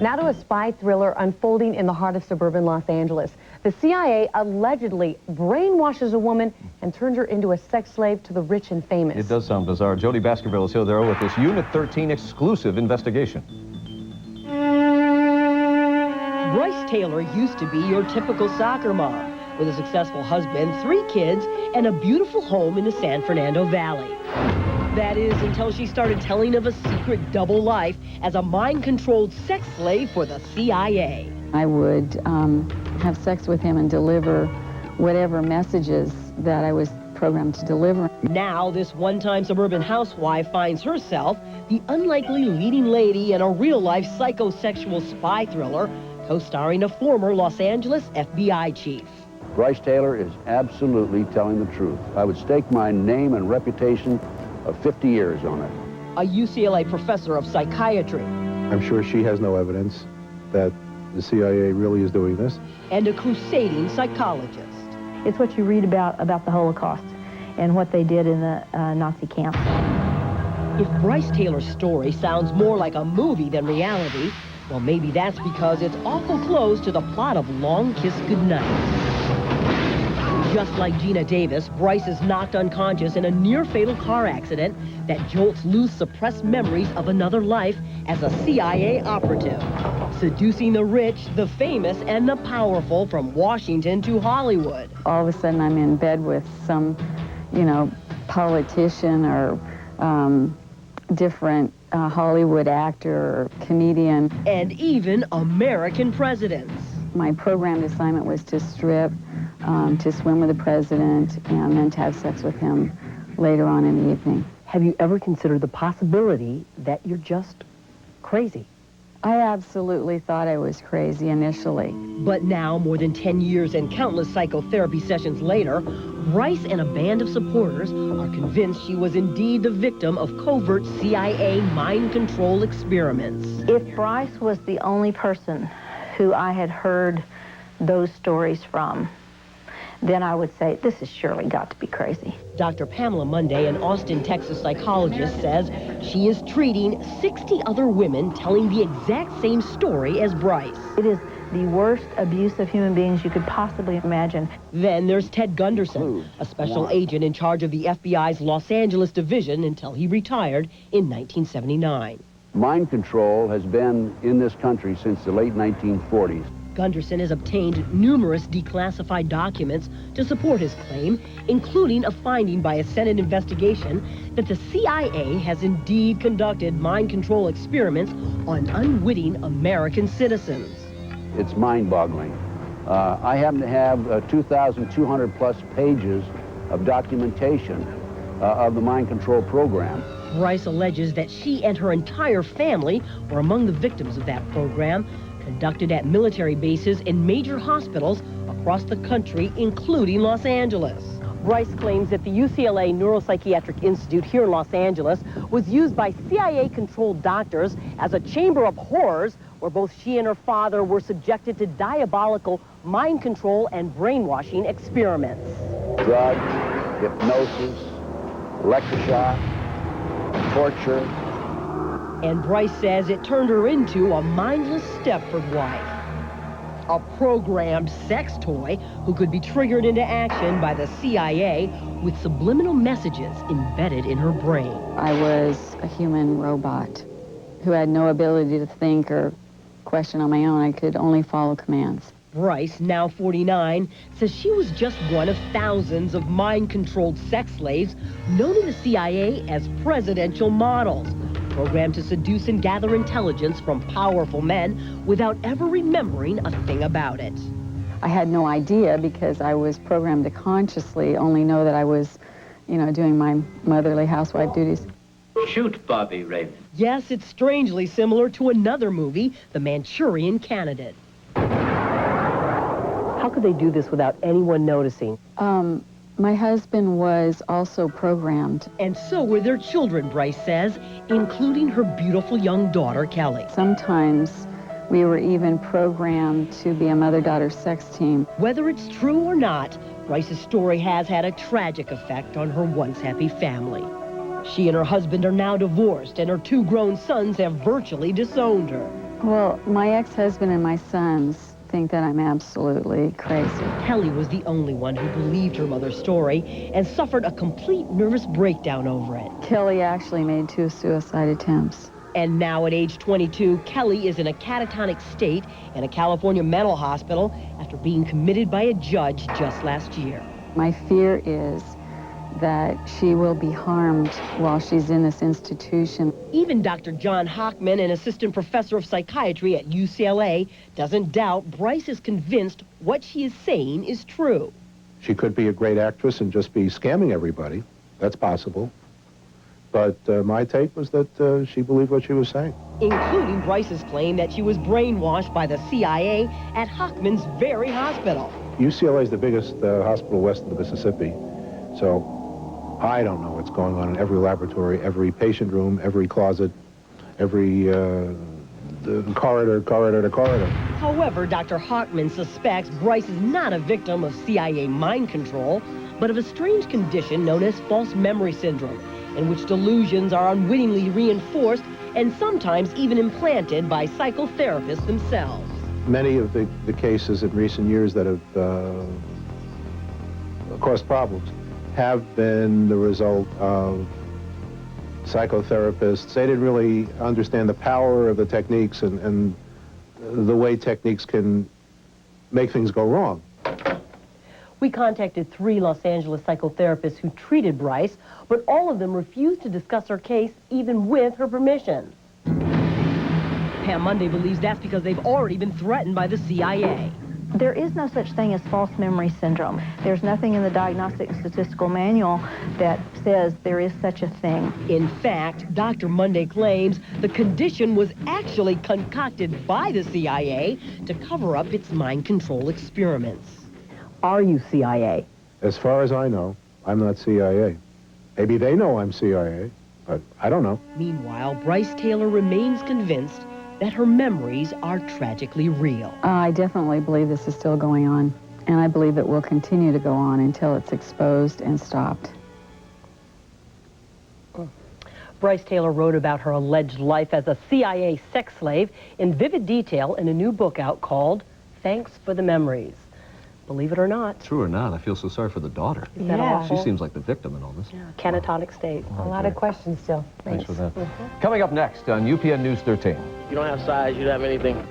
Now to a spy thriller unfolding in the heart of suburban Los Angeles. The CIA allegedly brainwashes a woman and turns her into a sex slave to the rich and famous. It does sound bizarre. Jody Baskerville is here there with this Unit 13 exclusive investigation. Brice Taylor used to be your typical soccer mom, with a successful husband, 3 kids, and a beautiful home in the San Fernando Valley. That is, until she started telling of a secret double life as a mind-controlled sex slave for the CIA. I would have sex with him and deliver whatever messages that I was programmed to deliver. Now, this one-time suburban housewife finds herself the unlikely leading lady in a real-life psychosexual spy thriller, co-starring a former Los Angeles FBI chief. Brice Taylor is absolutely telling the truth. I would stake my name and reputation of 50 years on it. A UCLA professor of psychiatry. I'm sure she has no evidence that the CIA really is doing this. And a crusading psychologist. It's what you read about the Holocaust and what they did in the Nazi camps. If Brice Taylor's story sounds more like a movie than reality, well, maybe that's because it's awful close to the plot of Long Kiss Goodnight. Just like Gina Davis, Brice is knocked unconscious in a near-fatal car accident that jolts loose suppressed memories of another life as a CIA operative, seducing the rich, the famous, and the powerful from Washington to Hollywood. All of a sudden, I'm in bed with some, politician or different Hollywood actor or comedian. And even American presidents. My programmed assignment was to strip, to swim with the president, and then to have sex with him later on in the evening. Have you ever considered the possibility that you're just crazy? I absolutely thought I was crazy initially. But now, more than 10 years and countless psychotherapy sessions later, Brice and a band of supporters are convinced she was indeed the victim of covert CIA mind control experiments. If Brice was the only person who I had heard those stories from, then I would say, this has surely got to be crazy. Dr. Pamela Monday, an Austin, Texas psychologist, says she is treating 60 other women telling the exact same story as Brice. It is the worst abuse of human beings you could possibly imagine. Then there's Ted Gunderson, a special agent in charge of the FBI's Los Angeles division until he retired in 1979. Mind control has been in this country since the late 1940s. Gunderson has obtained numerous declassified documents to support his claim, including a finding by a Senate investigation that the CIA has indeed conducted mind control experiments on unwitting American citizens. It's mind-boggling. I happen to have 2,200 plus pages of documentation of the mind control program. Brice alleges that she and her entire family were among the victims of that program, conducted at military bases and major hospitals across the country, including Los Angeles. Brice claims that the UCLA Neuropsychiatric Institute here in Los Angeles was used by CIA-controlled doctors as a chamber of horrors where both she and her father were subjected to diabolical mind control and brainwashing experiments. Drugs, hypnosis, electroshock, torture. And Brice says it turned her into a mindless Stepford wife. A programmed sex toy who could be triggered into action by the CIA with subliminal messages embedded in her brain. I was a human robot who had no ability to think or question on my own. I could only follow commands. Brice, now 49, says she was just one of thousands of mind-controlled sex slaves known in the CIA as presidential models, programmed to seduce and gather intelligence from powerful men without ever remembering a thing about it. I had no idea because I was programmed to consciously only know that I was, doing my motherly housewife duties. Shoot, Bobby Raymond. Yes, it's strangely similar to another movie, The Manchurian Candidate. How could they do this without anyone noticing? My husband was also programmed. And so were their children, Brice says, including her beautiful young daughter, Kelly. Sometimes we were even programmed to be a mother-daughter sex team. Whether it's true or not, Brice's story has had a tragic effect on her once happy family. She and her husband are now divorced, and her 2 grown sons have virtually disowned her. Well, my ex-husband and my sons think that I'm absolutely crazy. Kelly was the only one who believed her mother's story and suffered a complete nervous breakdown over it. Kelly actually made 2 suicide attempts. And now at age 22, Kelly is in a catatonic state in a California mental hospital after being committed by a judge just last year. My fear is that she will be harmed while she's in this institution. Even Dr. John Hockman, an assistant professor of psychiatry at UCLA, doesn't doubt Brice is convinced what she is saying is true. She could be a great actress and just be scamming everybody. That's possible. But my take was that she believed what she was saying. Including Brice's claim that she was brainwashed by the CIA at Hockman's very hospital. UCLA is the biggest hospital west of the Mississippi, so I don't know what's going on in every laboratory, every patient room, every closet, every corridor to corridor. However, Dr. Hockman suspects Brice is not a victim of CIA mind control, but of a strange condition known as false memory syndrome, in which delusions are unwittingly reinforced and sometimes even implanted by psychotherapists themselves. Many of the cases in recent years that have caused problems have been the result of psychotherapists. They didn't really understand the power of the techniques and the way techniques can make things go wrong. We contacted 3 Los Angeles psychotherapists who treated Brice, but all of them refused to discuss her case even with her permission. Pam Monday believes that's because they've already been threatened by the CIA. There is no such thing as false memory syndrome. There's nothing in the Diagnostic and Statistical Manual that says there is such a thing. In fact, Dr. Monday claims the condition was actually concocted by the CIA to cover up its mind control experiments. Are you CIA? As far as I know, I'm not CIA. Maybe they know I'm CIA, but I don't know. Meanwhile, Brice Taylor remains convinced that her memories are tragically real. I definitely believe this is still going on, and I believe it will continue to go on until it's exposed and stopped. Brice Taylor wrote about her alleged life as a CIA sex slave in vivid detail in a new book out called Thanks for the Memories. Believe it or not. True or not, I feel so sorry for the daughter. Isn't that awful? She seems like the victim in all this. Yeah, catatonic state. A lot of questions still. Thanks for that. Coming up next on UPN News 13. You don't have size, you don't have anything.